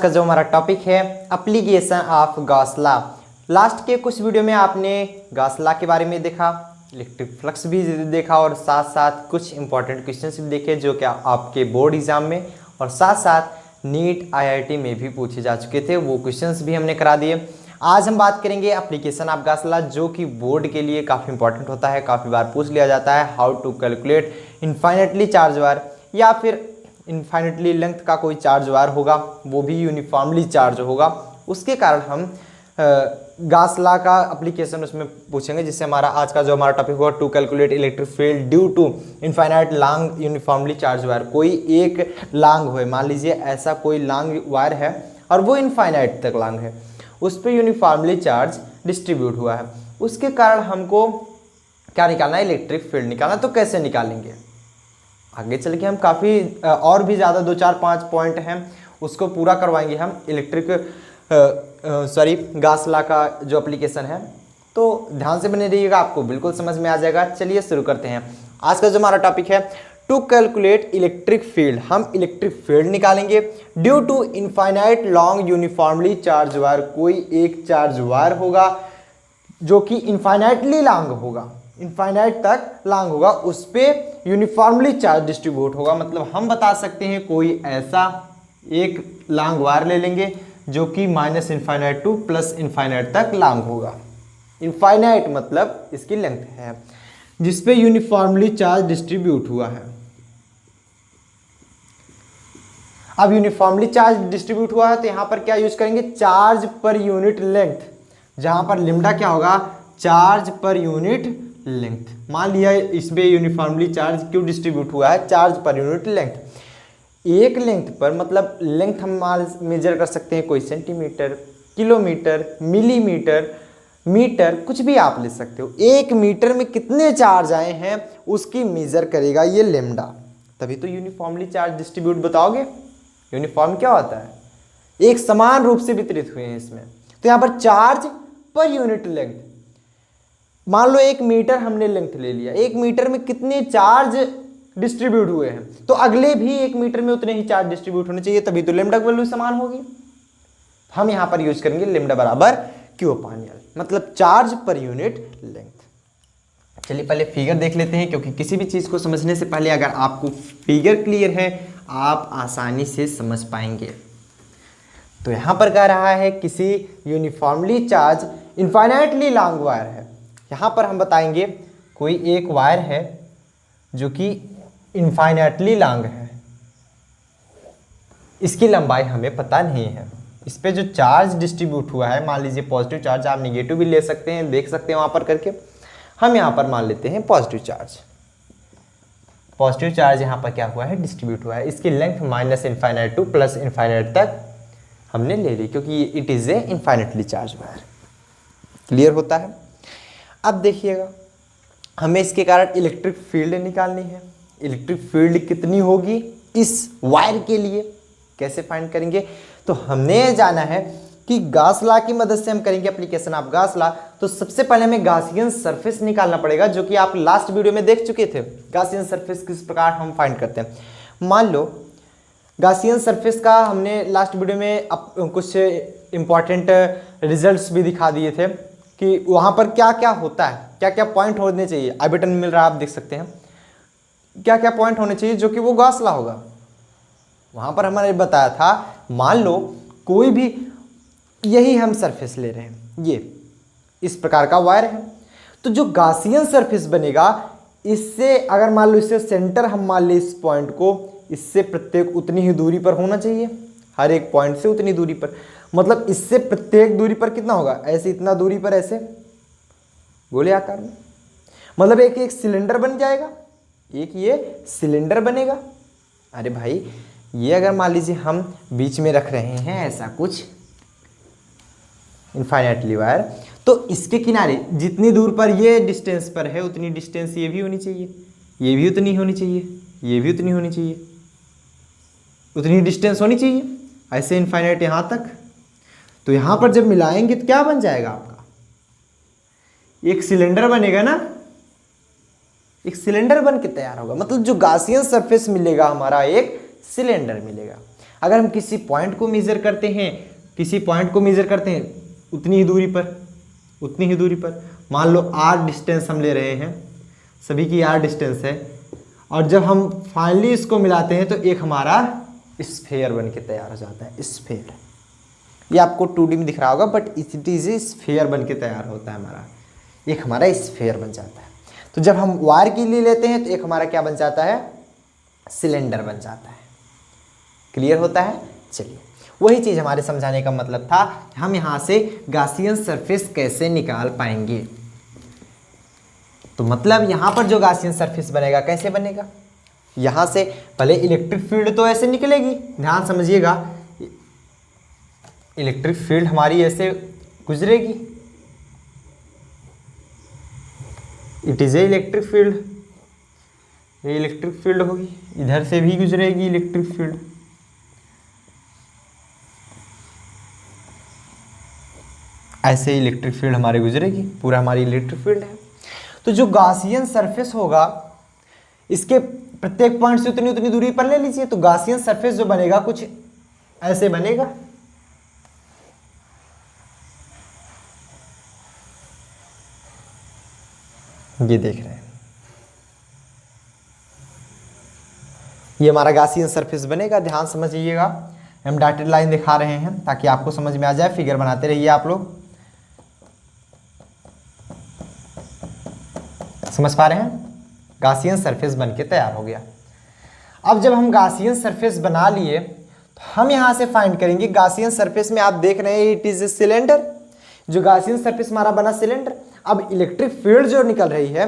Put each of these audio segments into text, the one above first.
का जो हमारा टॉपिक है application of Gauss law. Last के कुछ वीडियो में आपने गॉस लॉ के बारे में देखा, इलेक्ट्रिक फ्लक्स भी देखा और साथ साथ कुछ इंपॉर्टेंट क्वेश्चंस भी देखे जो कि आपके बोर्ड एग्जाम में और साथ साथ नीट आईआईटी में भी पूछे जा चुके थे, वो क्वेश्चंस भी हमने करा दिए। आज हम बात करेंगे एप्लीकेशन ऑफ गॉस लॉ जो कि बोर्ड के लिए काफ़ी इंपॉर्टेंट होता है, काफ़ी बार पूछ लिया जाता है। How to calculate infinitely charge wire या फिर इनफाइनेटली लेंथ का कोई चार्ज वायर होगा, वो भी यूनिफॉर्मली चार्ज होगा, उसके कारण हम गॉस लॉ का एप्लीकेशन उसमें पूछेंगे, जिससे हमारा आज का जो हमारा टॉपिक होगा to calculate electric field due to infinite long uniformly charge wire. कोई एक लॉन्ग हो, मान लीजिए ऐसा कोई लॉन्ग वायर है और वो इनफाइनाइट तक लॉन्ग है, उस पर यूनिफॉर्मली चार्ज डिस्ट्रीब्यूट हुआ है, उसके कारण हमको क्या निकालना है, इलेक्ट्रिक फील्ड निकालना। तो कैसे निकालेंगे, आगे चल के हम काफ़ी और भी ज़्यादा 2-4-5 पॉइंट हैं उसको पूरा करवाएंगे हम गॉस लॉ का जो एप्लीकेशन है। तो ध्यान से बने रहिएगा, आपको बिल्कुल समझ में आ जाएगा। चलिए शुरू करते हैं। आज का जो हमारा टॉपिक है टू कैलकुलेट इलेक्ट्रिक फील्ड, हम इलेक्ट्रिक फील्ड निकालेंगे due to infinite long uniformly charge wire. कोई एक चार्ज वायर होगा जो कि इनफाइनाइटली लॉन्ग होगा, इनफाइनाइट तक लॉन्ग होगा, उस पर यूनिफॉर्मली चार्ज डिस्ट्रीब्यूट होगा। मतलब हम बता सकते हैं कोई ऐसा एक लॉन्ग वायर ले लेंगे जो कि minus infinite two plus infinite तक लॉन्ग होगा। इनफाइनाइट मतलब इसकी लेंथ है जिसपे यूनिफॉर्मली चार्ज डिस्ट्रीब्यूट हुआ है। अब यूनिफॉर्मली चार्ज डिस्ट्रीब्यूट हुआ है तो यहां पर क्या यूज करेंगे, चार्ज पर यूनिट लेंथ, जहां पर लिम्डा क्या होगा, चार्ज पर यूनिट लेंथ। मान लिया इसमें यूनिफॉर्मली चार्ज क्यों डिस्ट्रीब्यूट हुआ है, चार्ज पर यूनिट लेंथ। एक लेंथ पर मतलब लेंथ हम मेजर कर सकते हैं, कोई सेंटीमीटर, किलोमीटर, मिलीमीटर, मीटर, कुछ भी आप ले सकते हो। एक मीटर में कितने चार्ज आए हैं उसकी मेजर करेगा ये लेम्डा, तभी तो यूनिफॉर्मली चार्ज डिस्ट्रीब्यूट बताओगे। यूनिफॉर्म क्या होता है, एक समान रूप से वितरित हुए हैं इसमें। तो यहां पर चार्ज पर यूनिट लेंथ, मान लो 1 मीटर हमने लेंथ ले लिया, 1 मीटर में कितने चार्ज डिस्ट्रीब्यूट हुए हैं, तो अगले भी 1 मीटर में उतने ही चार्ज डिस्ट्रीब्यूट होने चाहिए, तभी तो लेम्डा की वैल्यू समान होगी। हम यहां पर यूज करेंगे लेम्डा बराबर क्यू अपॉन एल, मतलब चार्ज पर यूनिट लेंथ। चलिए पहले फिगर देख लेते हैं, क्योंकि किसी भी चीज को समझने से पहले अगर आपको फिगर क्लियर है आप आसानी से समझ पाएंगे। तो यहां पर कह रहा है किसी uniformly charge infinitely long wire है। यहां पर हम बताएंगे कोई एक वायर है जो कि इनफाइनाइटली लॉन्ग है, इसकी लंबाई हमें पता नहीं है। इस पे जो चार्ज डिस्ट्रीब्यूट हुआ है, मान लीजिए पॉजिटिव चार्ज, आप नेगेटिव भी ले सकते हैं, देख सकते हैं वहां पर करके। हम यहां पर मान लेते हैं पॉजिटिव चार्ज। पॉजिटिव चार्ज यहां पर क्या हुआ है, डिस्ट्रीब्यूट हुआ है। इसकी length minus infinite two plus infinite तक हमने ले ली, क्योंकि it is a infinitely charge wire. Clear होता है। अब देखिएगा, हमें इसके कारण इलेक्ट्रिक फील्ड निकालनी है। इलेक्ट्रिक फील्ड कितनी होगी इस वायर के लिए, कैसे फाइंड करेंगे, तो हमने जाना है कि गॉस लॉ की मदद से हम करेंगे एप्लीकेशन ऑफ गॉस लॉ। तो सबसे पहले हमें गॉसियन सरफेस निकालना पड़ेगा, जो कि आप लास्ट वीडियो में देख चुके थे। गॉसियन सरफेस किस प्रकार हम फाइंड करते हैं। मान लो गॉसियन सरफेस का हमने लास्ट वीडियो में कुछ इंपॉर्टेंट रिजल्ट्स भी दिखा दिए थे कि वहाँ पर क्या क्या होता है, क्या क्या पॉइंट होने चाहिए। आई बटन मिल रहा है, आप देख सकते हैं क्या क्या पॉइंट होने चाहिए जो कि वो गॉस लॉ होगा। वहाँ पर हमारे बताया था, मान लो कोई भी, यही हम सरफेस ले रहे हैं, ये इस प्रकार का वायर है, तो जो गॉसियन सरफेस बनेगा, इससे अगर मान लो इससे सेंटर हम मान ले इस पॉइंट को, इससे प्रत्येक उतनी ही दूरी पर होना चाहिए, हर एक पॉइंट से उतनी दूरी पर। मतलब इससे प्रत्येक दूरी पर कितना होगा, ऐसे इतना दूरी पर, ऐसे गोले आकार में, मतलब एक एक सिलेंडर बन जाएगा, एक ये सिलेंडर बनेगा। अरे भाई, ये अगर मान लीजिए हम बीच में रख रहे हैं ऐसा कुछ इनफाइनाइटली वायर, तो इसके किनारे जितनी दूर पर ये डिस्टेंस पर है उतनी डिस्टेंस ये भी होनी चाहिए, ये भी उतनी होनी चाहिए, ये भी उतनी होनी चाहिए, उतनी डिस्टेंस होनी चाहिए, ऐसे इनफाइनाइट यहाँ तक। तो यहाँ पर जब मिलाएंगे तो क्या बन जाएगा आपका, एक सिलेंडर बनेगा ना, एक सिलेंडर बन के तैयार होगा। मतलब जो गॉसियन सरफेस मिलेगा हमारा, एक सिलेंडर मिलेगा। अगर हम किसी पॉइंट को मेजर करते हैं उतनी ही दूरी पर मान लो r डिस्टेंस हम ले रहे हैं, सभी की r डिस्टेंस है, और जब हम फाइनली इसको मिलाते हैं तो एक हमारा स्फेयर बन के तैयार हो जाता है। स्फेयर, ये आपको 2D में दिख रहा होगा, but it is a sphere बन के तैयार होता है हमारा, एक हमारा स्फेयर बन जाता है। तो जब हम वायर के लिए लेते हैं तो एक हमारा क्या बन जाता है, सिलेंडर बन जाता है। क्लियर होता है। चलिए, वही चीज़ हमारे समझाने का मतलब था, हम यहाँ से गॉसियन सरफेस कैसे निकाल पाएंगे। तो मतलब यहाँ पर जो गॉसियन सरफेस बनेगा कैसे बनेगा, यहाँ से पहले इलेक्ट्रिक फील्ड तो ऐसे निकलेगी, ध्यान समझिएगा, इलेक्ट्रिक फील्ड हमारी ऐसे गुजरेगी, it is a electric field, ये इलेक्ट्रिक फील्ड होगी, इधर से भी गुजरेगी इलेक्ट्रिक फील्ड, ऐसे इलेक्ट्रिक फील्ड हमारे गुजरेगी, पूरा हमारी इलेक्ट्रिक फील्ड है। तो जो गॉसियन सरफेस होगा इसके प्रत्येक पॉइंट से उतनी दूरी पर ले लीजिए, तो गॉसियन सरफेस जो बनेगा कुछ ऐसे बनेगा। ये देख रहे हैं, ये हमारा गॉसियन सरफेस बनेगा। ध्यान समझिएगा, हम डॉटेड लाइन दिखा रहे हैं ताकि आपको समझ में आ जाए, फिगर बनाते रहिए आप लोग। समझ पा रहे हैं, गॉसियन सरफेस बन के तैयार हो गया। अब जब हम गॉसियन सरफेस बना लिए तो हम यहां से फाइंड करेंगे गॉसियन सरफेस में, आप देख रहे हैं इट इज ए सिलेंडर, जो गॉसियन सरफेस हमारा बना सिलेंडर। अब इलेक्ट्रिक फील्ड जो निकल रही है,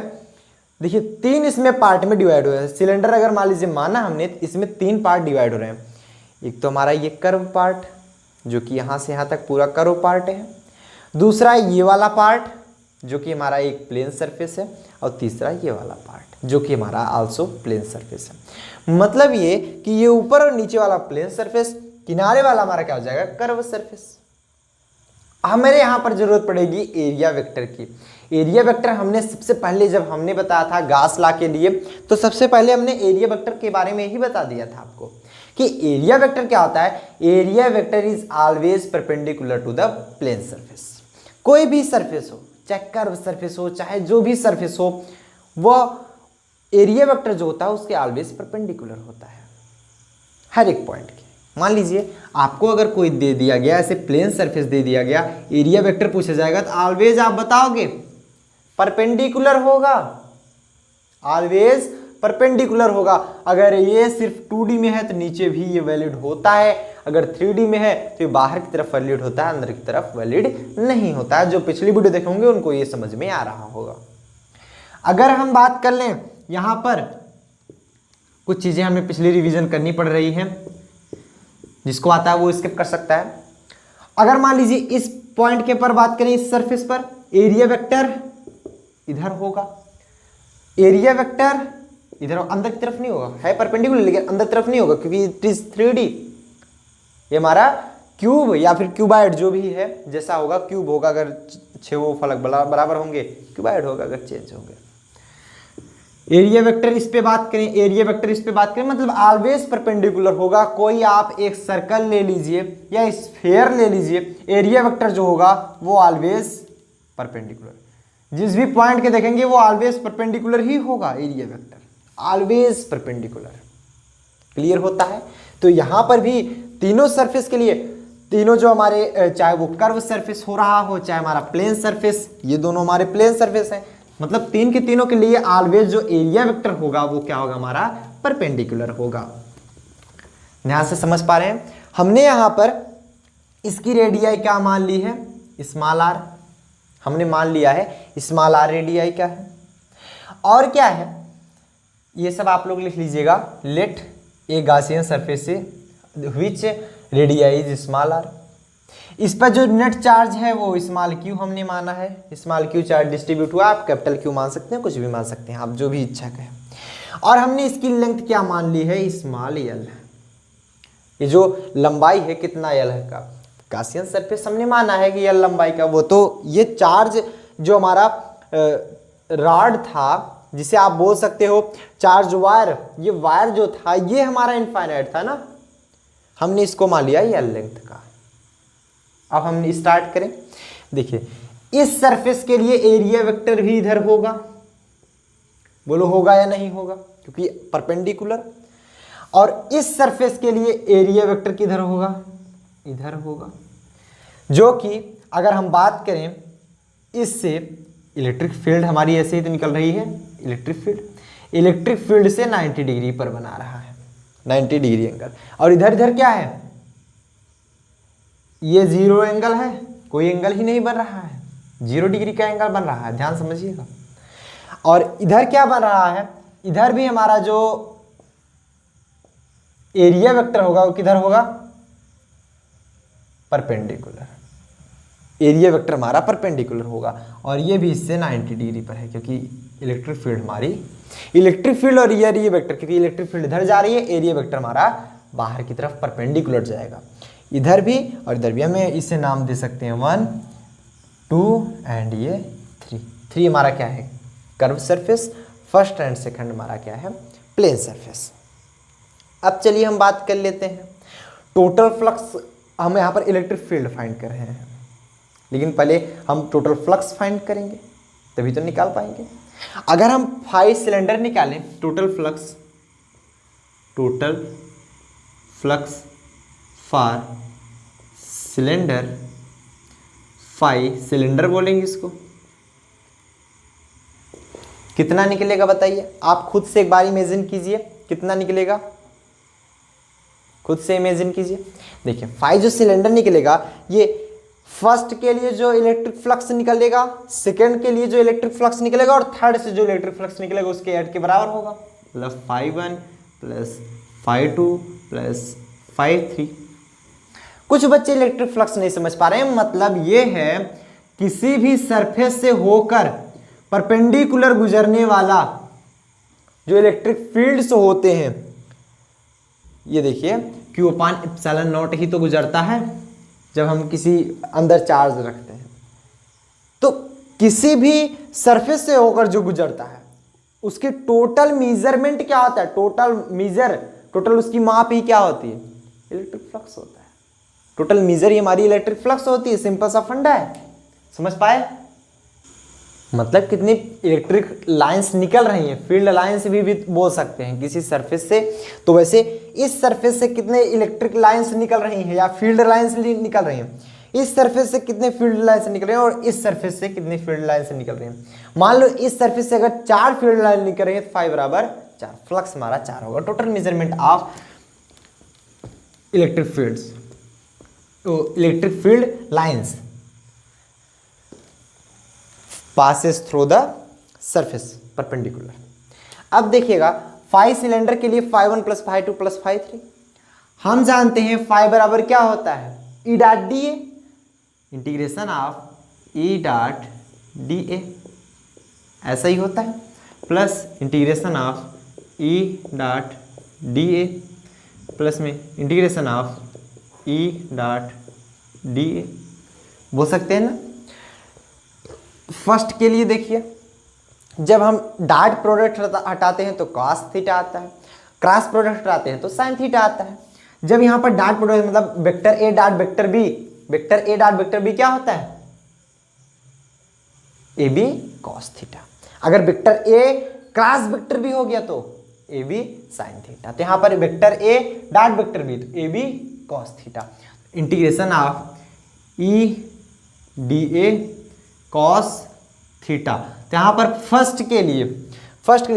देखिए 3 इसमें पार्ट में डिवाइड हुए हैं। सिलेंडर अगर मान लीजिए माना हमने, इसमें 3 पार्ट डिवाइड हो रहे हैं। एक तो हमारा ये कर्व पार्ट जो कि यहाँ से यहाँ तक पूरा कर्व पार्ट है, दूसरा ये वाला पार्ट जो कि हमारा एक प्लेन सरफेस है, और तीसरा ये वाला पार्ट जो कि हमारा आल्सो प्लेन सरफेस है। मतलब ये कि ये ऊपर और नीचे वाला प्लेन सरफेस, किनारे वाला हमारा क्या हो जाएगा, कर्व सरफेस। हमारे यहाँ पर जरूरत पड़ेगी एरिया वेक्टर की। एरिया वेक्टर हमने सबसे पहले जब हमने बताया था गॉस लॉ के लिए, तो सबसे पहले हमने एरिया वेक्टर के बारे में ही बता दिया था आपको कि एरिया वेक्टर क्या होता है। Area vector is always perpendicular to the plane surface. कोई भी सरफेस हो, चाहे कर्व सरफेस हो, चाहे जो भी सरफेस हो, वह एरिया वेक्टर जो होता है उसके ऑलवेज परपेंडिकुलर होता है हर एक पॉइंट के। मान लीजिए आपको अगर कोई दे दिया गया, ऐसे प्लेन सरफेस दे दिया गया, एरिया वेक्टर पूछा जाएगा तो ऑलवेज आप बताओगे परपेंडिकुलर होगा, ऑलवेज परपेंडिकुलर होगा। अगर ये सिर्फ 2D में है तो नीचे भी ये वैलिड होता है, अगर 3D में है तो ये बाहर की तरफ वैलिड होता है, अंदर की तरफ वैलिड नहीं होता है। जो पिछली वीडियो देखे होंगे उनको ये समझ में आ रहा होगा। अगर हम बात कर लें, यहाँ पर कुछ चीज़ें हमें पिछली रिवीजन करनी पड़ रही हैं, जिसको आता है वो स्किप कर सकता है। अगर मान लीजिए इस पॉइंट के पर बात करें, इस सरफेस पर एरिया वेक्टर इधर होगा, एरिया वेक्टर इधर अंदर की तरफ नहीं होगा, है परपेंडिकुलर लेकिन अंदर तरफ नहीं होगा क्योंकि इट इज 3D। ये हमारा क्यूब या फिर क्यूबाइड जो भी है जैसा होगा, क्यूब होगा अगर 6 फलक बराबर होंगे, क्यूबाइड होगा अगर चेंज होंगे। एरिया वेक्टर इस पे बात करें, एरिया वेक्टर इस पे बात करें, मतलब ऑलवेज परपेंडिकुलर होगा। कोई आप एक सर्कल ले लीजिए या स्फीयर ले लीजिए, एरिया वेक्टर जो होगा वो ऑलवेज परपेंडिकुलर, जिस भी पॉइंट के देखेंगे वो ऑलवेज परपेंडिकुलर ही होगा। Area vector always perpendicular. Clear होता है। तो यहां पर भी तीनों सरफेस के लिए, तीनों जो हमारे, चाहे वो कर्व सरफेस हो रहा हो, चाहे हमारा प्लेन सरफेस, ये दोनों हमारे प्लेन सरफेस हैं, मतलब तीन के तीनों के लिए ऑलवेज जो एरिया वेक्टर होगा वो क्या होगा, हमारा परपेंडिकुलर होगा। ध्यान से समझ पा रहे हैं। हमने यहां पर इसकी रेडियाई क्या मान ली है, स्मॉल आर। हमने मान लिया है स्मॉल आर रेडियाई क्या है, और क्या है ये सब आप लोग लिख लीजिएगा। लेट ए गॉसियन सरफेस से विच रेडियाई इज स्मॉल आर। इस पर जो नेट चार्ज है वो स्मॉल क्यू हमने माना है। स्मॉल क्यू चार्ज डिस्ट्रीब्यूट हुआ, आप कैपिटल क्यू मान सकते हैं, कुछ भी मान सकते हैं, आप जो भी इच्छा करें। और हमने इसकी लेंथ क्या मान ली है, स्मॉल एल। ये जो लंबाई है कितना एल है का, गॉसियन सरफेस हमने माना है कि एल लंबाई का। वो तो ये चार्ज जो हमारा रॉड था, जिसे आप बोल सकते हो चार्ज वायर, ये वायर जो था ये हमारा इनफाइनाइट था ना, हमने इसको मान लिया एल लेंथ का। अब हम स्टार्ट करें। देखिए इस सरफेस के लिए एरिया वेक्टर भी इधर होगा, बोलो होगा या नहीं होगा, क्योंकि परपेंडिकुलर। और इस सरफेस के लिए एरिया वेक्टर किधर होगा, इधर होगा। जो कि अगर हम बात करें इससे, इलेक्ट्रिक फील्ड हमारी ऐसे ही तो निकल रही है, इलेक्ट्रिक फील्ड से 90 डिग्री पर बना रहा है, 90 डिग्री एंगल। और इधर इधर क्या है, ये 0 एंगल है, कोई एंगल ही नहीं बन रहा है, 0 डिग्री का एंगल बन रहा है, ध्यान समझिएगा। और इधर क्या बन रहा है, इधर भी हमारा जो एरिया वेक्टर होगा वो किधर होगा, परपेंडिकुलर। एरिया वेक्टर हमारा परपेंडिकुलर होगा और ये भी इससे 90 डिग्री पर है, क्योंकि इलेक्ट्रिक फील्ड हमारी, इलेक्ट्रिक फील्ड और एरिया वेक्टर, क्योंकि इलेक्ट्रिक फील्ड इधर जा रही है, एरिया वेक्टर हमारा बाहर की तरफ परपेंडिकुलर जाएगा। इधर भी और इधर भी, हमें इसे नाम दे सकते हैं 1 2 एंड ये 3 हमारा क्या है, curve surface. First and second हमारा क्या है, प्लेन सरफेस। अब चलिए हम बात कर लेते हैं टोटल फ्लक्स। हम यहाँ पर इलेक्ट्रिक फील्ड फाइंड कर रहे हैं, लेकिन पहले हम टोटल फ्लक्स फाइंड करेंगे तभी तो निकाल पाएंगे। अगर हम 5 सिलेंडर निकालें, total flux for cylinder, 5 cylinder बोलेंगे इसको, कितना निकलेगा बताइए आप खुद से एक बार इमेजिन कीजिए, कितना निकलेगा, खुद से इमेजिन कीजिए। देखिए 5 जो सिलेंडर निकलेगा, ये फर्स्ट के लिए जो इलेक्ट्रिक फ्लक्स निकलेगा, सेकंड के लिए जो इलेक्ट्रिक फ्लक्स निकलेगा और थर्ड से जो इलेक्ट्रिक फ्लक्स निकलेगा उसके ऐड के बराबर होगा, मतलब 5 1 प्लस 5 2 प्लस 5 3। कुछ बच्चे इलेक्ट्रिक फ्लक्स नहीं समझ पा रहे हैं, मतलब ये है किसी भी सरफेस से होकर परपेंडिकुलर गुजरने वाला जो इलेक्ट्रिक फील्ड्स होते हैं, ये देखिए Q/ε0 ही तो गुजरता है जब हम किसी अंदर चार्ज रखते हैं। तो किसी भी सरफेस से होकर जो गुजरता है उसकी टोटल मेजरमेंट क्या होता है, टोटल उसकी माप ही क्या होती है, इलेक्ट्रिक फ्लक्स होता है। टोटल मेजर ही हमारी इलेक्ट्रिक फ्लक्स होती है, सिंपल सा फंडा है, समझ पाए। मतलब कितनी इलेक्ट्रिक लाइंस निकल रही हैं, फील्ड लाइंस भी बोल सकते हैं किसी सरफेस से। तो वैसे इस सरफेस से कितने इलेक्ट्रिक लाइंस निकल रही हैं या फील्ड लाइंस निकल रही हैं, इस सरफेस से कितने फील्ड लाइंस निकल रहे हैं और इस सरफेस से कितनी फील्ड लाइंस निकल रही हैं। मान लो इस सरफेस से अगर 4 फील्ड लाइन निकल रही है तो 5 बराबर 4, फ्लक्स हमारा 4 होगा। Total measurement of electric fields, electric field lines passes through the surface perpendicular। अब देखिएगा 5 सिलेंडर के लिए 5 1 प्लस 5 2 प्लस 5 3, हम जानते हैं 5 बराबर क्या होता है, E dot D A, integration of E dot D A, ऐसा ही होता है, plus integration of E dot D A plus में integration of E dot D A, बोल सकते हैं ना। फर्स्ट के लिए देखिए, जब हम डॉट प्रोडक्ट हटाते हैं तो cos थीटा आता है, क्रॉस प्रोडक्ट हटाते हैं तो sin थीटा आता है। जब यहाँ पर डॉट प्रोडक्ट मतलब vector A dot vector B क्या होता है, ए बी cos थीटा। अगर vector A cross vector B हो गया तो ए बी sin थीटा। तो यहाँ पर vector A dot vector B तो A B cos theta, integration of E D A cos theta. तो यहाँ पर फर्स्ट के लिए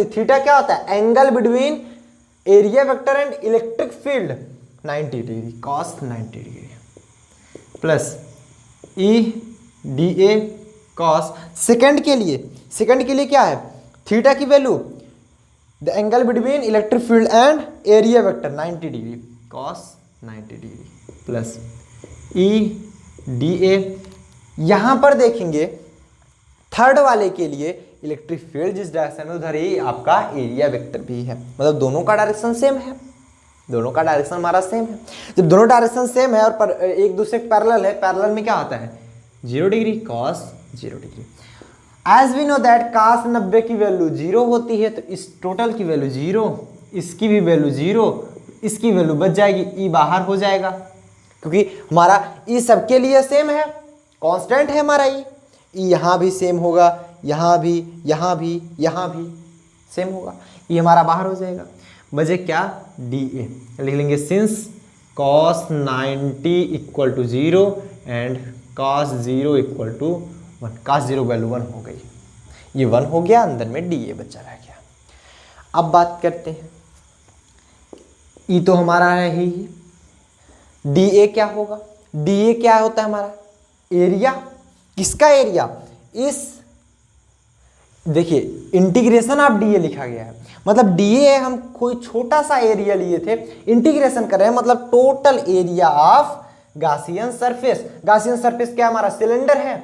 थीटा क्या होता है, angle between area vector and electric field 90 degree, cos 90 degree plus E D A cos। Second के लिए क्या है, थीटा की value, the angle between electric field and area vector 90 degree, cos 90 degree plus E D ए। यहां पर देखेंगे third वाले के लिए इलेक्ट्रिक फील्ड जिस डायरेक्शन में उधर ही आपका एरिया वेक्टर भी है, मतलब दोनों का डायरेक्शन सेम है, दोनों का डायरेक्शन हमारा सेम है। जब दोनों डायरेक्शन सेम है और एक दूसरे के पैरेलल है, पैरेलल में क्या होता है 0 degree cos 0 degree. As we know that cos 90 की वैल्यू 0 होती है, तो इस टोटल की वैल्यू 0, इसकी भी वैल्यू 0, इसकी वैल्यू बच जाएगी, ई बाहर हो जाएगा क्योंकि हमारा ई सबके लिए सेम है, कांस्टेंट है हमारा ई यहाँ भी सेम होगा, यहाँ भी, यहाँ भी, यहाँ भी सेम होगा, ये हमारा बाहर हो जाएगा। बचे क्या, डी ए लिख लेंगे, since cos 90 equal to 0 and cos 0 equal to 1, cos 0 value 1 हो गई, ये 1 हो गया, अंदर में डी ए बचा रह गया। अब बात करते हैं, ई तो हमारा है ही, डी ए क्या होगा, डी ए क्या होता है हमारा एरिया, किसका एरिया, इस देखिए इंटीग्रेशन ऑफ डी ए लिखा गया है, मतलब डी ए हम कोई छोटा सा एरिया लिए थे, इंटीग्रेशन कर रहे हैं मतलब total area of Gaussian surface. Gaussian surface क्या हमारा सिलेंडर है,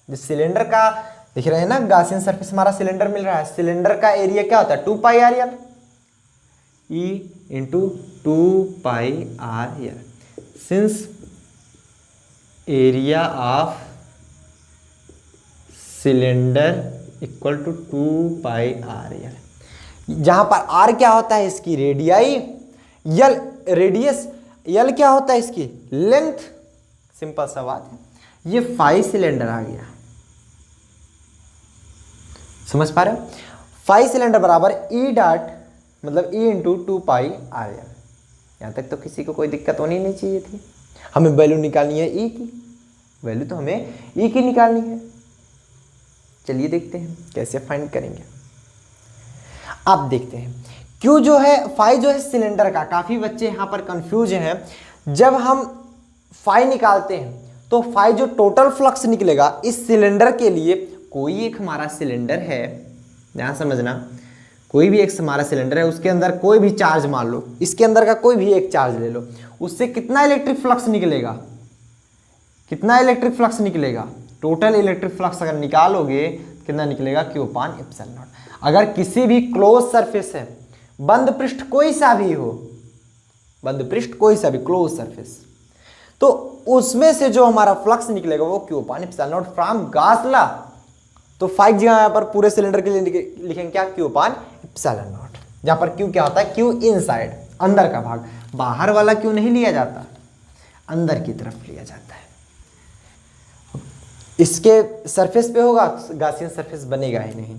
जिस सिलेंडर का दिख रहे हैं ना, गॉसियन सरफेस हमारा सिलेंडर मिल रहा है, सिलेंडर का एरिया क्या होता है 2 pi R L, E into 2 pi R L, since area of cylinder equal to 2 pi R L, जहां पर आर क्या होता है इसकी रेडियाई, यल रेडियस, यल क्या होता है इसकी लेंथ, सिंपल सा बात है। ये 5 सिलेंडर आ गया, समझ पा रहे हो, 5 सिलेंडर बराबर ई डॉट मतलब ई इंटू 2 पाई आर एल। यहां तक तो किसी को कोई दिक्कत होनी नहीं चाहिए थी, हमें वैल्यू निकालनी है ई की, वैल्यू तो हमें ई की निकालनी है। चलिए देखते हैं कैसे फाइंड करेंगे। आप देखते हैं क्यू जो है, फाई जो है सिलेंडर का, काफ़ी बच्चे यहाँ पर कंफ्यूज हैं। जब हम फाई निकालते हैं तो फाई जो टोटल फ्लक्स निकलेगा इस सिलेंडर के लिए, कोई एक हमारा सिलेंडर है, ध्यान समझना, कोई भी एक हमारा सिलेंडर है, उसके अंदर कोई भी चार्ज मान लो, इसके अंदर का कोई भी एक चार्ज ले लो, उससे कितना इलेक्ट्रिक फ्लक्स निकलेगा, कितना इलेक्ट्रिक फ्लक्स निकलेगा, टोटल इलेक्ट्रिक फ्लक्स अगर निकालोगे कितना निकलेगा, क्यू अपान एप्सिलॉन नॉट। अगर किसी भी क्लोज सरफेस है, बंद पृष्ठ कोई सा भी हो, बंद पृष्ठ कोई सा भी क्लोज सरफेस, तो उसमें से जो हमारा फ्लक्स निकलेगा वो Q upon epsilon not from Gauss law. तो 5 जगह यहाँ पर पूरे सिलेंडर के लिए लिखेंगे क्या, क्यू अपान एप्सिलॉन नॉट, जहां पर क्यू क्या होता है, क्यू इनसाइड, अंदर का भाग, बाहर वाला क्यू नहीं लिया जाता, अंदर की तरफ लिया जाता है। इसके सरफेस पे होगा गॉसियन सरफेस बनेगा ही नहीं,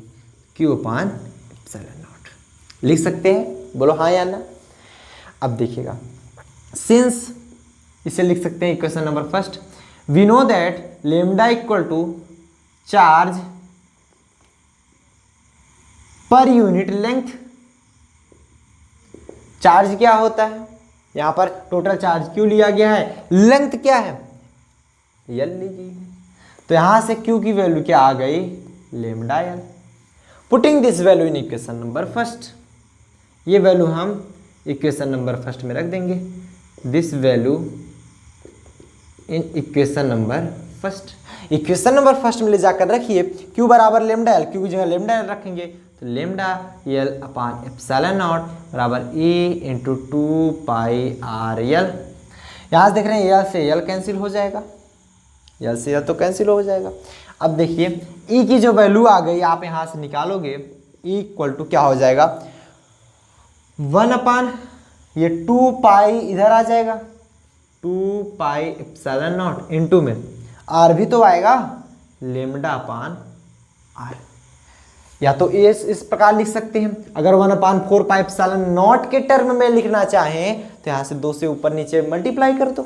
क्यू अपान एप्सिलॉन नॉट लिख सकते हैं, बोलो हाँ या ना। अब देखिएगा, सिंस इसे लिख सकते हैं equation number first, we know that lambda equal to charge per unit length. Charge क्या होता है, यहां पर टोटल चार्ज क्यू लिया गया है, लेंथ क्या है यल लीजिए, तो यहां से क्यू की वैल्यू क्या आ गई, lambda L. Putting this value in equation number first, ये वैल्यू हम इक्वेशन नंबर फर्स्ट में रख देंगे, this value in equation number first. Equation number first में ले जाकर रखिए, क्यू बराबर लेमडा एल, क्यू की जगह लेमडा एल रखेंगे तो lambda l upon epsilon not बराबर ए इंटू 2 पाई आर एल। यहाँ से देख रहे हैं एल से एल कैंसिल हो जाएगा, एल से एल तो कैंसिल हो जाएगा। अब देखिए ई की जो वैल्यू आ गई आप यहाँ से निकालोगे, ई इक्वल टू क्या हो जाएगा 1 अपान ये 2 पाई इधर आ जाएगा, 2 पाई एप्सिलॉन नॉट इंटू में आर भी तो आएगा, लेमडा अपान आर। या तो इस प्रकार लिख सकते हैं, अगर 1 अपान 4 पाई एप्सिलॉन नॉट के टर्म में लिखना चाहें तो यहाँ से 2 से ऊपर नीचे मल्टीप्लाई कर दो,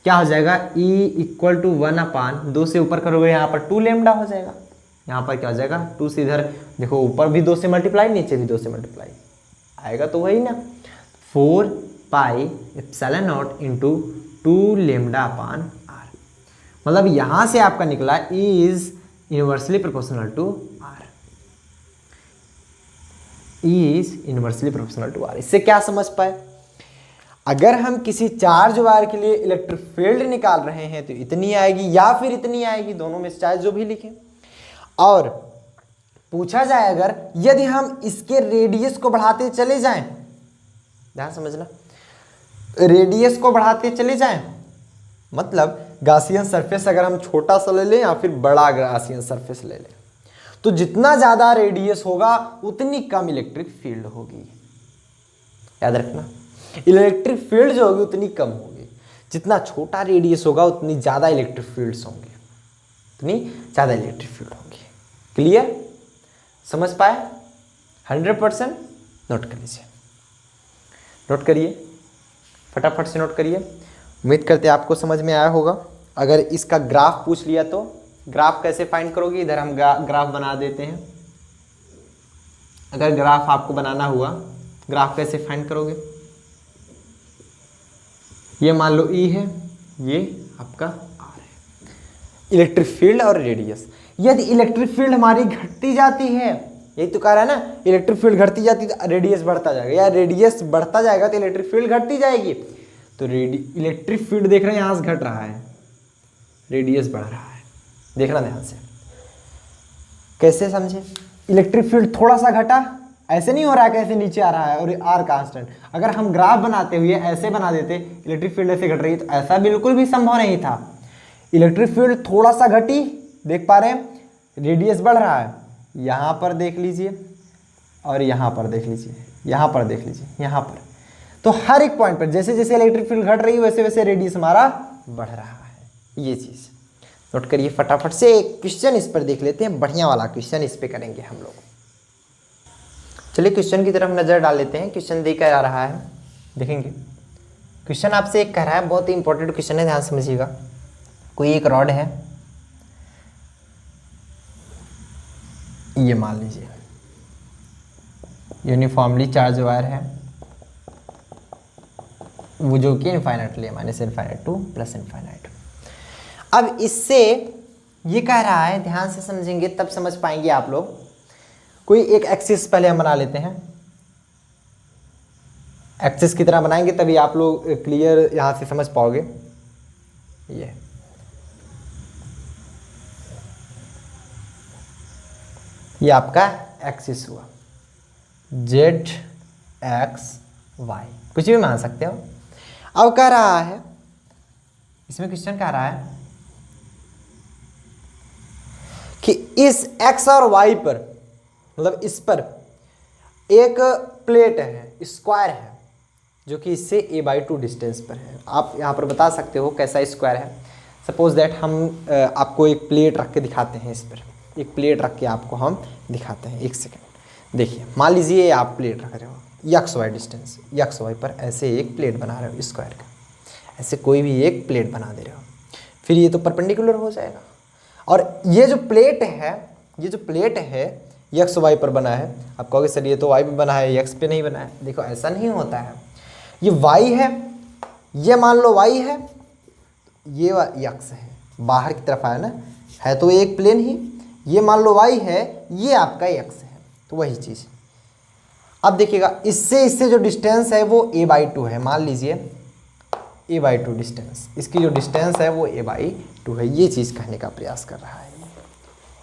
क्या हो जाएगा E इक्वल टू 1 अपान 2 से ऊपर करोगे यहाँ पर 2 लेमडा हो जाएगा, यहाँ पर क्या हो जाएगा 2 से इधर देखो ऊपर भी 2 से मल्टीप्लाई नीचे भी 2 से मल्टीप्लाई आएगा तो वही ना 4 pi epsilon naught into 2 lambda upon r. मतलब यहाँ से आपका निकला E is inversely proportional to r, E is inversely proportional to r. इससे क्या समझ पाए, अगर हम किसी चार्ज वायर के लिए इलेक्ट्रिक फील्ड निकाल रहे हैं तो इतनी आएगी या फिर इतनी आएगी, दोनों में से चाहे जो भी लिखें। और पूछा जाए अगर यदि हम इसके रेडियस को बढ़ाते चले जाएं, ध्यान समझना, रेडियस को बढ़ाते चले जाएं मतलब गॉसियन सरफेस अगर हम छोटा सा ले लें या फिर बड़ा गॉसियन सरफेस ले लें, तो जितना ज़्यादा रेडियस होगा उतनी कम इलेक्ट्रिक फील्ड होगी, याद रखना। इलेक्ट्रिक फील्ड जो होगी उतनी कम होगी, जितना छोटा रेडियस होगा उतनी ज़्यादा इलेक्ट्रिक फील्ड्स होंगे, उतनी ज़्यादा इलेक्ट्रिक फील्ड होंगी। क्लियर, समझ पाए? 100% नोट कर लीजिए, नोट करिए, फटाफट से नोट करिए। उम्मीद करते हैं आपको समझ में आया होगा। अगर इसका ग्राफ पूछ लिया तो ग्राफ कैसे फाइंड करोगे, इधर हम ग्राफ बना देते हैं। अगर ग्राफ आपको बनाना हुआ, ग्राफ कैसे फाइंड करोगे? ये मान लो E है, ये आपका R है, इलेक्ट्रिक फील्ड और रेडियस। यदि इलेक्ट्रिक फील्ड हमारी घटती जाती है, यही तो कह रहा है ना, इलेक्ट्रिक फील्ड घटती जाती है तो रेडियस बढ़ता जाएगा, या रेडियस बढ़ता जाएगा तो इलेक्ट्रिक फील्ड घटती जाएगी। तो इलेक्ट्रिक फील्ड देख रहे हैं यहाँ से घट रहा है, रेडियस बढ़ रहा है, देखना ध्यान से। कैसे समझे? इलेक्ट्रिक फील्ड थोड़ा सा घटा, ऐसे नहीं हो रहा है कैसे नीचे आ रहा है और R कांस्टेंट। अगर हम ग्राफ बनाते हुए ऐसे बना देते, इलेक्ट्रिक फील्ड ऐसे घट रही है, तो ऐसा बिल्कुल भी संभव नहीं था। इलेक्ट्रिक फील्ड थोड़ा सा घटी, देख पा रहे हैं, रेडियस बढ़ रहा है। यहाँ पर देख लीजिए और यहाँ पर देख लीजिए, यहाँ पर देख लीजिए, यहाँ पर। तो हर एक पॉइंट पर जैसे जैसे इलेक्ट्रिक फील्ड घट रही है वैसे वैसे रेडियस हमारा बढ़ रहा है। ये चीज़ नोट करिए। फटाफट से एक क्वेश्चन इस पर देख लेते हैं, बढ़िया वाला क्वेश्चन इस पे करेंगे हम लोग। चलिए क्वेश्चन की तरफ नज़र डाल लेते हैं। क्वेश्चन देखा जा रहा है, देखेंगे। क्वेश्चन आपसे एक कह रहा है, बहुत ही इंपॉर्टेंट क्वेश्चन है, ध्यान समझिएगा। कोई एक रॉड है, ये मान लीजिए यूनिफॉर्मली चार्ज वायर है, वो जो कि infinitely minus infinite two plus infinite. अब इससे ये कह रहा है, ध्यान से समझेंगे तब समझ पाएंगे आप लोग। कोई एक एक्सिस पहले हम बना लेते हैं, एक्सिस की तरह बनाएंगे तभी आप लोग क्लियर यहां से समझ पाओगे। ये आपका एक्सिस हुआ, जेड एक्स वाई, कुछ भी मान सकते हो। अब कह रहा है, इसमें क्वेश्चन कह रहा है कि इस एक्स और वाई पर, मतलब इस पर एक प्लेट है, स्क्वायर है, जो कि इससे a/2 डिस्टेंस पर है। आप यहाँ पर बता सकते हो कैसा स्क्वायर है। सपोज दैट हम आपको एक प्लेट रख के दिखाते हैं, इस पर एक प्लेट रख के आपको हम दिखाते हैं। एक सेकेंड देखिए, मान लीजिए आप प्लेट रख रहे हो x y distance, x y पर ऐसे एक प्लेट बना रहे हो स्क्वायर का, ऐसे कोई भी एक प्लेट बना दे रहे हो, फिर ये तो परपेंडिकुलर हो जाएगा। और ये जो प्लेट है, ये जो प्लेट है एक्स वाई पर बना है। आप कहोगे सर ये तो वाई पे बना है, एक्स पे नहीं बना है। देखो ऐसा नहीं होता है, ये वाई है, ये मान लो वाई है, ये एक्स है, बाहर की तरफ आया ना, है तो एक प्लेन ही। ये मान लो वाई है, ये आपका एक्स है, तो वही चीज़। अब देखिएगा, इससे जो डिस्टेंस है वो a/2 है, मान लीजिए a/2 डिस्टेंस, इसकी जो डिस्टेंस है वो a/2 है। ये चीज़ कहने का प्रयास कर रहा है।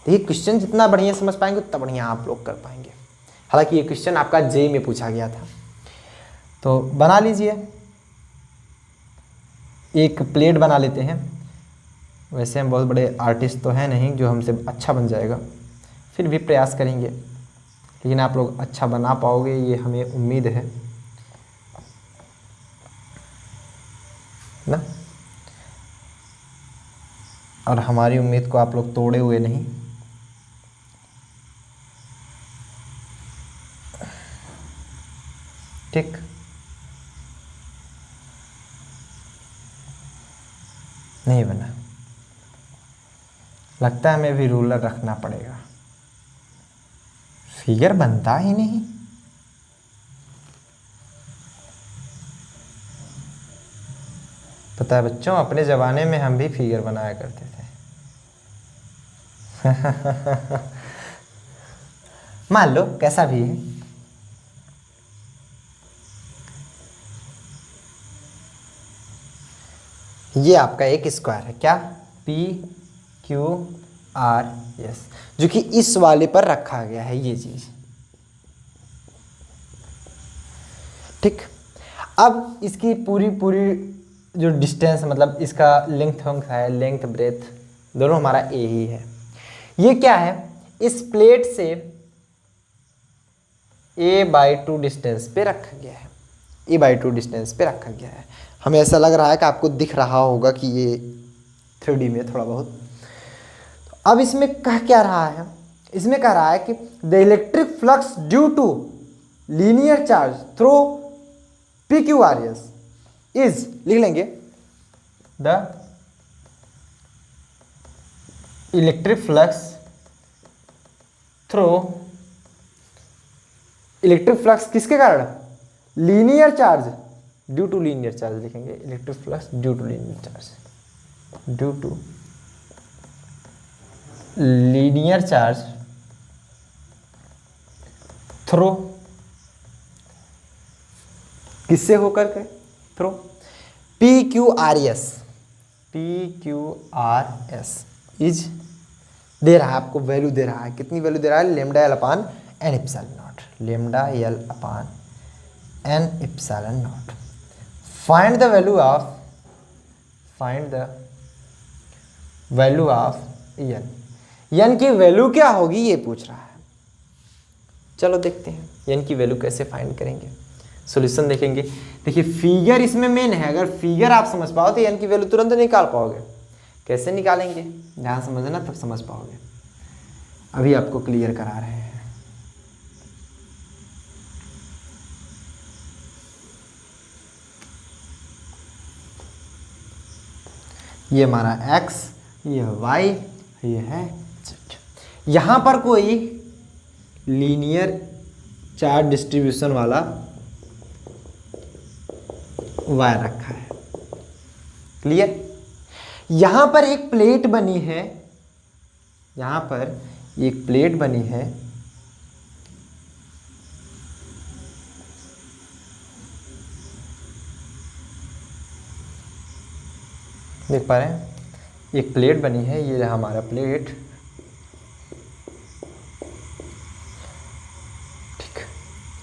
देखिए क्वेश्चन जितना बढ़िया समझ पाएंगे उतना बढ़िया आप लोग कर पाएंगे। हालांकि ये क्वेश्चन आपका जेईई में पूछा गया था। तो बना लीजिए, एक प्लेट बना लेते हैं। वैसे हम बहुत बड़े आर्टिस्ट तो हैं नहीं जो हमसे अच्छा बन जाएगा, फिर भी प्रयास करेंगे, लेकिन आप लोग अच्छा बना पाओगे ये हमें उम्मीद है ना। और हमारी उम्मीद को आप लोग तोड़े हुए नहीं। ठीक, नहीं बना, लगता है हमें भी रूलर रखना पड़ेगा, फिगर बनता ही नहीं। पता है बच्चों, अपने ज़माने में हम भी फिगर बनाया करते थे। मान लो कैसा भी है, ये आपका एक स्क्वायर है, क्या PQRS, जो कि इस वाले पर रखा गया है ये चीज। ठीक, अब इसकी पूरी जो डिस्टेंस, मतलब इसका लेंथ है, लेंथ ब्रेथ दोनों हमारा a ही है। ये क्या है, इस प्लेट से a/2 डिस्टेंस पे रखा गया है। e/2 डिस्टेंस पे रखा गया है। हमें ऐसा लग रहा है कि आपको दिख रहा होगा कि ये 3D में थोड़ा बहुत। अब इसमें कह क्या रहा है, इसमें कह रहा है कि the electric flux due to linear charge through PQRS is, लिख लेंगे, the electric flux through, electric flux किसके कारण, linear charge, due to linear charge लिखेंगे, electric flux due to linear charge, due to linear charge through, किससे होकर के, through PQRS, PQRS is, दे रहा है आपको वैल्यू, दे रहा है, कितनी वैल्यू दे रहा है, lambda l upon n epsilon naught, lambda l upon n epsilon naught. Find the value of, find the value of n, n की वैल्यू क्या होगी ये पूछ रहा है। चलो देखते हैं एन की वैल्यू कैसे फाइंड करेंगे, सॉल्यूशन देखेंगे। देखिए फिगर इसमें मेन है, अगर फिगर आप समझ पाओ तो एन की वैल्यू तुरंत निकाल पाओगे। कैसे निकालेंगे, ध्यान समझना तब समझ पाओगे, अभी आपको क्लियर करा रहे हैं। ये हमारा x, ये y, ये है z। यहाँ पर कोई लीनियर चार्ज डिस्ट्रीब्यूशन वाला वायर रखा है, क्लियर। यहाँ पर एक प्लेट बनी है, यहाँ पर एक प्लेट बनी है, देख पा रहे हैं, एक प्लेट बनी है, ये रहा हमारा प्लेट, ठीक,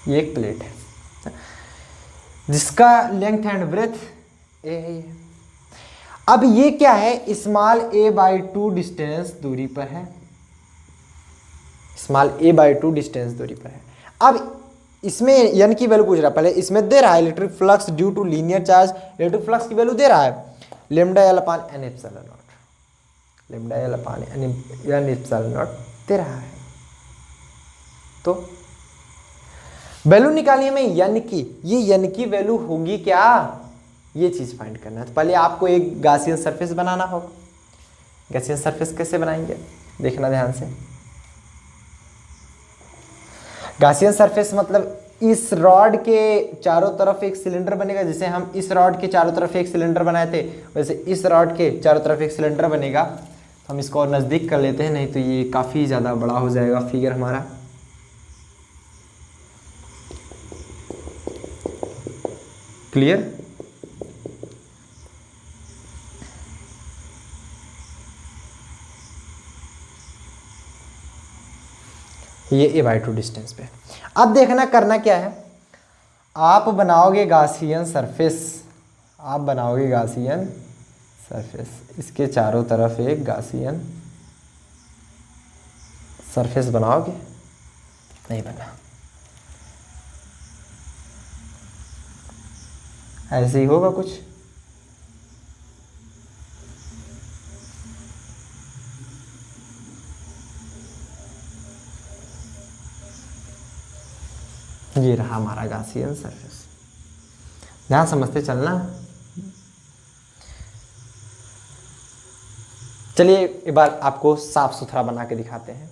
ये एक प्लेट है जिसका लेंथ एंड ब्रेथ ए है ये। अब ये क्या है, स्मॉल a/2 डिस्टेंस दूरी पर है, स्मॉल a/2 डिस्टेंस दूरी पर है। अब इसमें n की वैल्यू पूछ रहा है, पहले इसमें दे रहा है electric flux due to linear charge, electric flux की वैल्यू दे रहा है lambda l upon n epsilon naught, lambda l upon n epsilon naught दे रहा है। तो वैल्यू निकालिए में n की, ये n की वैल्यू होगी क्या, ये चीज़ फाइंड करना है। तो पहले आपको एक गासियन सरफेस बनाना होगा। गासियन सरफेस कैसे बनाएंगे, देखना ध्यान से। गासियन सरफेस मतलब इस रॉड के चारों तरफ एक सिलेंडर बनेगा, जैसे हम इस रॉड के चारों तरफ एक सिलेंडर बनाए थे, वैसे इस रॉड के चारों तरफ एक सिलेंडर बनेगा। तो हम इसको और नज़दीक कर लेते हैं, नहीं तो ये काफ़ी ज़्यादा बड़ा हो जाएगा फिगर हमारा। क्लियर, ये a/2 डिस्टेंस पे। अब देखना करना क्या है, आप बनाओगे गासियन सरफेस, आप बनाओगे गासियन सरफेस, इसके चारों तरफ एक गासियन सरफेस बनाओगे, नहीं बना, ऐसे ही होगा कुछ। ये रहा हमारा गासियन सरफेस, ध्यान समझते चलना। चलिए एक बार आपको साफ सुथरा बना के दिखाते हैं।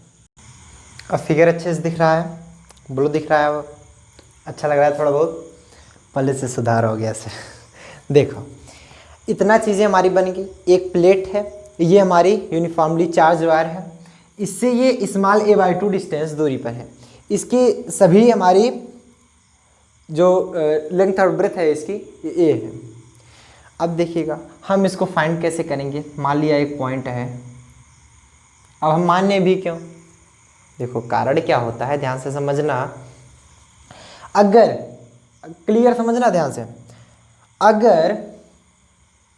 अब फिगर अच्छे से दिख रहा है, बोलो दिख रहा है, अच्छा लग रहा है थोड़ा बहुत, पहले से सुधार हो गया से। देखो इतना चीज़ें हमारी बन गई, एक प्लेट है, ये हमारी यूनिफॉर्मली चार्ज वायर है, इससे ये स्मॉल a/2 डिस्टेंस दूरी पर है, इसकी सभी हमारी जो लेंथ और ब्रेथ है इसकी ये a है। अब देखिएगा हम इसको फाइंड कैसे करेंगे, मान लिया एक पॉइंट है, अब हम माने भी क्यों, देखो कारण क्या होता है, ध्यान से समझना, अगर क्लियर समझना ध्यान से, अगर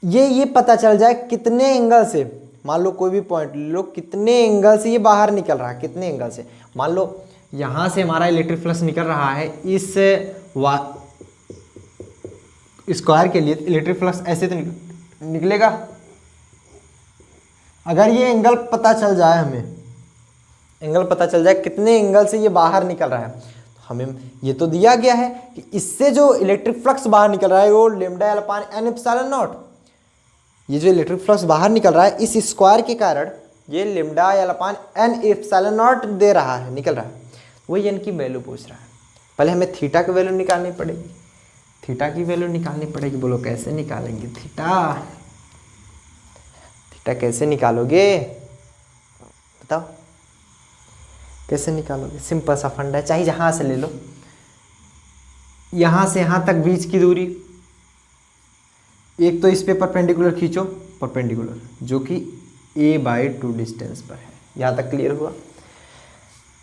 ये पता चल जाए कितने एंगल से, मान लो कोई भी पॉइंट लो, कितने एंगल से ये बाहर निकल रहा है, कितने एंगल से, मान लो यहाँ से हमारा इलेक्ट्रिक फ्लक्स निकल रहा है, स्क्वायर के लिए इलेक्ट्रिक फ्लक्स ऐसे तो निकलेगा। अगर ये एंगल पता चल जाए, हमें एंगल पता चल जाए कितने एंगल से ये बाहर निकल रहा है, तो हमें ये तो दिया गया है कि इससे जो इलेक्ट्रिक फ्लक्स बाहर निकल रहा है वो lambda L upon n epsilon naught. ये जो इलेक्ट्रिक फ्लक्स बाहर निकल रहा है इस स्क्वायर के कारण ये lambda L upon n epsilon naught दे रहा है, निकल रहा है। वही एन की वैल्यू पूछ रहा है। पहले हमें थीटा की वैल्यू निकालनी पड़ेगी, थीटा की वैल्यू निकालनी पड़ेगी। बोलो कैसे निकालेंगे थीटा? थीटा कैसे निकालोगे बताओ, कैसे निकालोगे? सिंपल सा फंडा है, चाहे जहाँ से ले लो, यहाँ से यहाँ तक बीच की दूरी, एक तो इस पे परपेंडिकुलर खींचो, परपेंडिकुलर जो कि a/2 डिस्टेंस पर है। यहाँ तक क्लियर हुआ?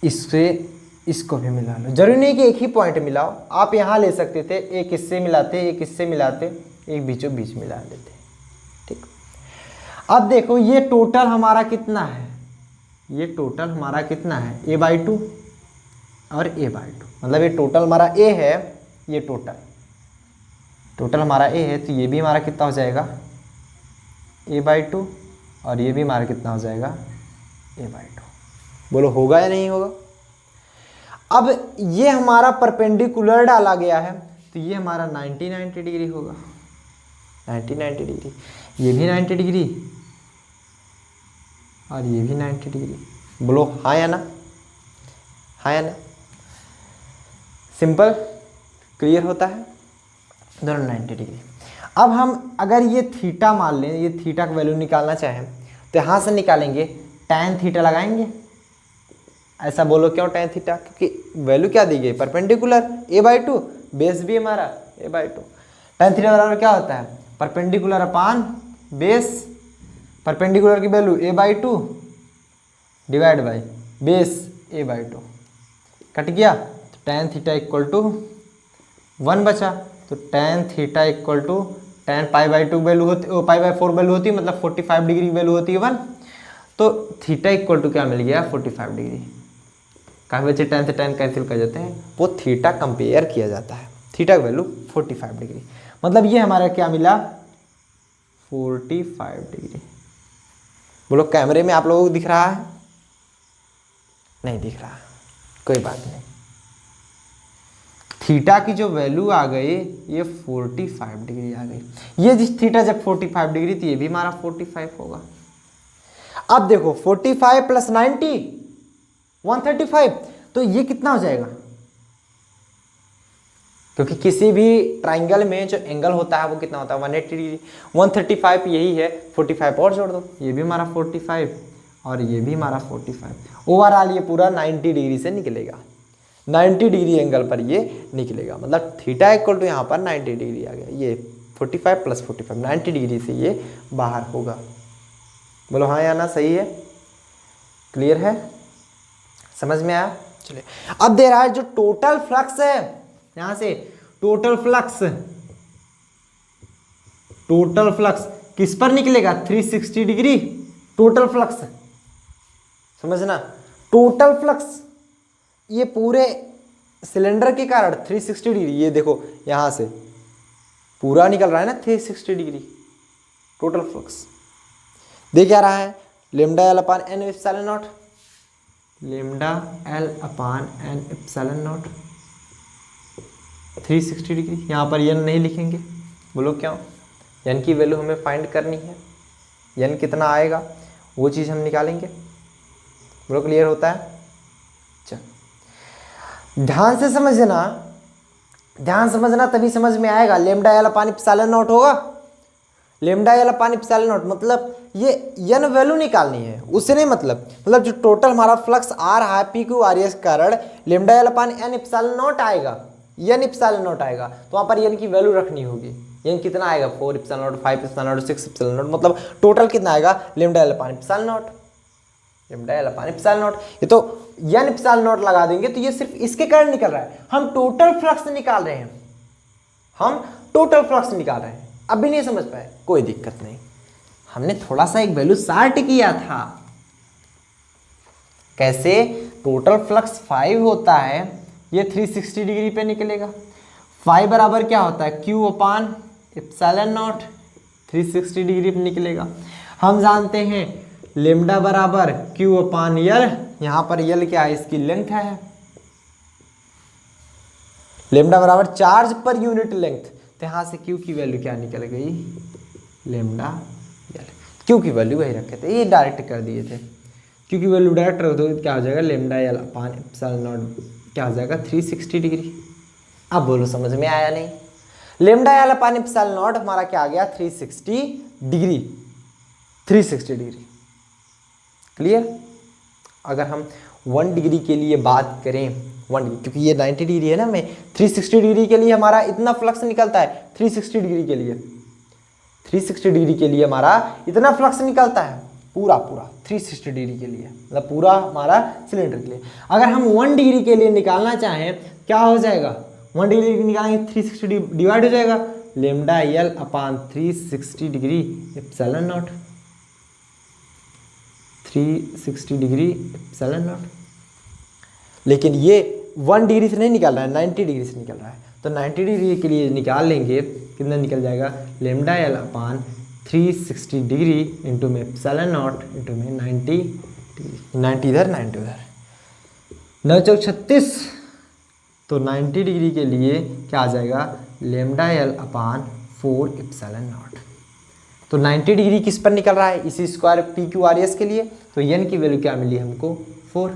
इससे इसको भी मिला लो, जरूरी नहीं कि एक ही पॉइंट मिलाओ, आप यहाँ ले सकते थे, एक इससे मिलाते, एक इससे मिलाते, एक बीचों बीच मिला लेते। ठीक, अब देखो ये टोटल हमारा कितना है, ये टोटल हमारा कितना है a/2 और a/2, मतलब ये टोटल हमारा a है, ये टोटल हमारा a है, तो ये भी हमारा कितना हो जाएगा a/2 और ये भी हमारा कितना हो जाएगा a/2। बोलो होगा या नहीं होगा? अब ये हमारा परपेंडिकुलर डाला गया है तो ये हमारा 90 डिग्री होगा, 90 डिग्री, ये भी 90 डिग्री और ये भी 90 डिग्री। बोलो हाँ या ना, हाँ या ना? सिंपल, क्लियर होता है, दोनों 90 डिग्री। अब हम अगर ये थीटा मान लें, ये थीटा का वैल्यू निकालना चाहें तो यहाँ से निकालेंगे, टैन थीटा लगाएंगे। ऐसा बोलो क्यों टैन थीटा? क्योंकि वैल्यू क्या दी गई, परपेंडिकुलर a/2, बेस भी हमारा a/2। टैन थीटा बराबर क्या होता है, परपेंडिकुलर अपान बेस, परपेंडिकुलर की value a/2 divide by base a/2, कट गया तो टैन थीटा इक्वल टू 1 बचा, तो tan theta equal to tan पाई/2 वैल्यू होती, पाई/4 वैल्यू होती है, मतलब 45 डिग्री वैल्यू होती है 1, तो थीटा इक्वल टू क्या मिल गया 45 डिग्री। काफ़ी बच्चे टैन से टैन कैंसिल कर जाते हैं, वो थीटा कंपेयर किया जाता है, थीटा की वैल्यू 45 डिग्री, मतलब ये हमारा क्या मिला 45 डिग्री। बोलो कैमरे में आप लोगों को दिख रहा है? नहीं दिख रहा, कोई बात नहीं। थीटा की जो वैल्यू आ गई ये 45 डिग्री आ गई। ये जिस थीटा जब 45 डिग्री थी, ये भी हमारा 45 होगा। अब देखो 45 प्लस 90 135, तो ये कितना हो जाएगा? क्योंकि किसी भी ट्राइंगल में जो एंगल होता है वो कितना होता है 180 डिग्री, 135 यही है, 45 और जोड़ दो, ये भी हमारा 45 और ये भी हमारा 45। ओवरऑल ये पूरा 90 डिग्री से निकलेगा, 90 डिग्री एंगल पर ये निकलेगा, मतलब थीटा इक्वल टू यहाँ पर 90 डिग्री आ गया। ये 45 प्लस 45 90 डिग्री से ये बाहर होगा। बोलो हाँ या ना, सही है, क्लियर है, समझ में आया? चलिए अब दे रहा है जो टोटल फ्लक्स है, यहां से टोटल फ्लक्स किस पर निकलेगा 360 डिग्री, टोटल फ्लक्स समझना, टोटल फ्लक्स ये पूरे सिलेंडर के कारण 360 डिग्री, ये देखो यहां से पूरा निकल रहा है ना 360 डिग्री टोटल फ्लक्स। दे क्या रहा है lambda L upon n epsilon naught, lambda L upon n epsilon naught 360 degree. यहाँ पर एन नहीं लिखेंगे, बोलो क्यों? एन की वैल्यू हमें फाइंड करनी है, एन कितना आएगा वो चीज़ हम निकालेंगे। बोलो क्लियर होता है? चल ध्यान से समझना, ध्यान समझना तभी समझ में आएगा। Lambda L upon epsilon naught होगा, lambda L upon epsilon naught, मतलब ये एन वैल्यू निकालनी है, उससे नहीं मतलब जो टोटल हमारा फ्लक्स आ रहा है पी क्यू आर एस कारण lambda L upon n epsilon naught आएगा, एन एप्सिलॉन नॉट आएगा, तो वहाँ पर एन की वैल्यू रखनी होगी। एन कितना आएगा 4 epsilon not, 5 epsilon not, 6 epsilon naught, मतलब टोटल कितना आएगा lambda L upon epsilon naught, lambda L upon epsilon naught. ये तो एन एप्सिलॉन नॉट लगा देंगे तो ये सिर्फ इसके कारण निकल रहा है, हम टोटल फ्लक्स निकाल रहे हैं, हम टोटल फ्लक्स निकाल रहे हैं। अब भी नहीं समझ पाए, कोई दिक्कत नहीं, हमने थोड़ा सा एक वैल्यू शार्ट किया था। कैसे? टोटल फ्लक्स 5 होता है, ये 360 डिग्री पे निकलेगा। 5 बराबर क्या होता है Q अपान एप्सिलॉन नॉट 360 डिग्री पे निकलेगा। हम जानते हैं लेमडा बराबर क्यू अपान यल, यहाँ पर यल क्या है, इसकी लेंथ है। लेमडा बराबर चार्ज पर यूनिट लेंथ, तो यहाँ से क्यू की वैल्यू क्या निकल गई, लेमडा यल। क्यू की वैल्यू वही रखे थे, ये डायरेक्ट कर दिए थे। क्यू की वैल्यू डायरेक्ट रखो तो क्या हो जाएगा, lambda l upon epsilon not क्या हो जाएगा 360 डिग्री। अब बोलो समझ में आया नहीं, lambda l upon epsilon not हमारा क्या आ गया 360 डिग्री, 360 डिग्री। क्लियर। अगर हम 1 डिग्री के लिए बात करें, 1 डिग्री क्योंकि ये 90 डिग्री है ना, में 360 डिग्री के लिए हमारा इतना फ्लक्स निकलता है, 360 डिग्री के लिए, 360 डिग्री के लिए हमारा इतना फ्लक्स निकलता है पूरा 360 डिग्री के लिए, मतलब पूरा हमारा सिलेंडर के लिए। अगर हम 1 डिग्री के लिए निकालना चाहें क्या हो जाएगा, 1 डिग्री निकालेंगे 360 डिवाइड हो जाएगा, lambda l upon 360 degree epsilon naught, 360 degree epsilon not. लेकिन ये 1 डिग्री से नहीं निकल रहा है, 90 डिग्री से निकल रहा है, तो 90 डिग्री के लिए निकाल लेंगे, कितना निकल जाएगा, लेमडा यल अपान 360 डिग्री इंटू में एप्सिलॉन नॉट इंटू में 90 डिग्री, 90 इधर 90 उधर, 9 चौक 36, तो 90 डिग्री के लिए क्या आ जाएगा, लेमडा यल अपान 4 एप्सिलॉन नॉट। तो 90 डिग्री किस पर निकल रहा है, इसी square P Q R S के लिए, तो एन की वैल्यू क्या मिली हमको 4,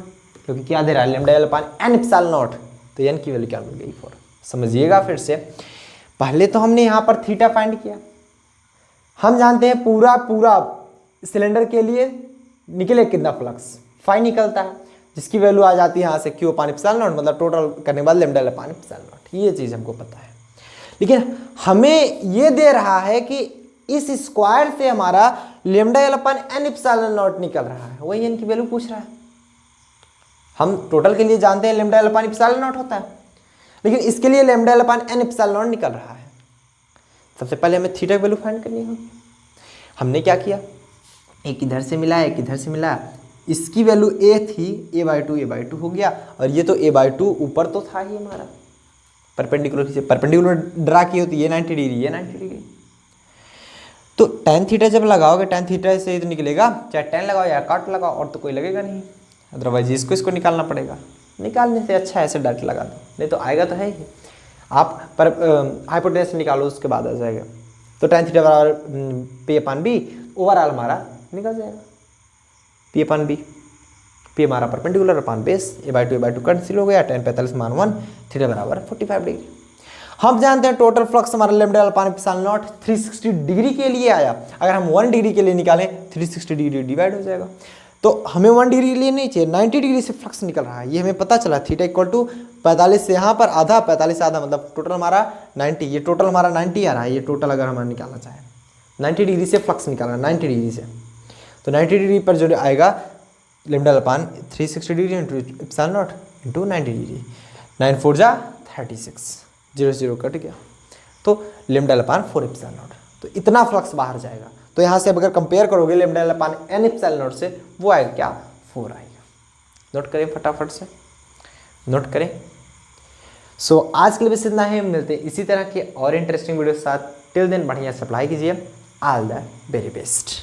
क्योंकि क्या दे रहा है, lambda l upon n epsilon naught, तो एन की वैल्यू क्या मिल गई 4। समझिएगा फिर से, पहले तो हमने यहाँ पर थीटा फाइंड किया, हम जानते हैं पूरा सिलेंडर के लिए निकले कितना फ्लक्स, फाई निकलता है, जिसकी वैल्यू आ जाती है यहाँ से क्यू अपान एप्सिलॉन नॉट, मतलब टोटल करने के बाद lambda l upon epsilon naught, ये चीज़ हमको पता है। लेकिन हमें ये दे रहा है कि इस स्क्वायर से हमारा lambda l upon n epsilon naught निकल रहा है, वही एन की वैल्यू पूछ रहा है। हम टोटल के लिए जानते हैं lambda l upon epsilon naught होता है, लेकिन इसके लिए lambda l upon n epsilon naught निकल रहा है। सबसे पहले हमें थीटा की वैल्यू फाइंड करनी होगी। हमने क्या किया, एक इधर से मिला एक इधर से मिला, इसकी वैल्यू a थी, a/2 हो गया, और ये तो a/2 ऊपर तो था ही हमारा, परपेंडिकुलर ड्रा की होती है, ये 90 डिग्री, ये 90 डिग्री। तो tan थीटा जब लगाओगे, tan थीटा से तो निकलेगा, चाहे tan लगाओ या कट लगाओ, और तो कोई लगेगा नहीं, अदरवाइज इसको निकालना पड़ेगा। निकालने से अच्छा ऐसे डायरेक्ट लगा दो, नहीं तो आएगा तो है ही। आप पर हाइपोटेनस निकालो, उसके बाद आ जाएगा। तो tan थीटा बराबर p अपान b, ओवरऑल हमारा निकल जाएगा p अपान b, p हमारा perpendicular upon base, a/2 cancel हो गया, tan 45 मान 1, थीटा बराबर 45 डिग्री। हम जानते हैं टोटल फ्लक्स हमारा lambda l upon epsilon naught 360 degree के लिए आया, अगर हम 1 डिग्री के लिए निकालें 360 डिग्री डिवाइड हो जाएगा, तो हमें 1 डिग्री के लिए नहीं चाहिए, 90 डिग्री से फ्लक्स निकल रहा है, ये हमें पता चला। थीटा इक्वल टू 45 से यहाँ पर आधा, 45 से आधा, मतलब टोटल हमारा 90, ये टोटल हमारा 90 आ रहा है, ये टोटल अगर हमारा निकालना चाहें 90 डिग्री से फ्लक्स निकालना, 90 डिग्री से, तो 90 डिग्री पर जो आएगा लेमडा यल अपान 360 degree into epsilon naught into 90 degree, 9 4 जा 36, 0 0 कट गया, तो लेमडा यल अपान 4 एप्सिलॉन नॉट, तो इतना फ्लक्स बाहर जाएगा। तो यहाँ से अगर कंपेयर करोगे lambda l upon n epsilon naught से, वो आएगा क्या 4 आएगा। नोट करें फटाफट से, नोट करें। सो आज के लिए बस इतना है, मिलते हैं इसी तरह के और इंटरेस्टिंग वीडियो के साथ। टिल देन बढ़िया सप्लाई कीजिए, ऑल द वेरी बेस्ट।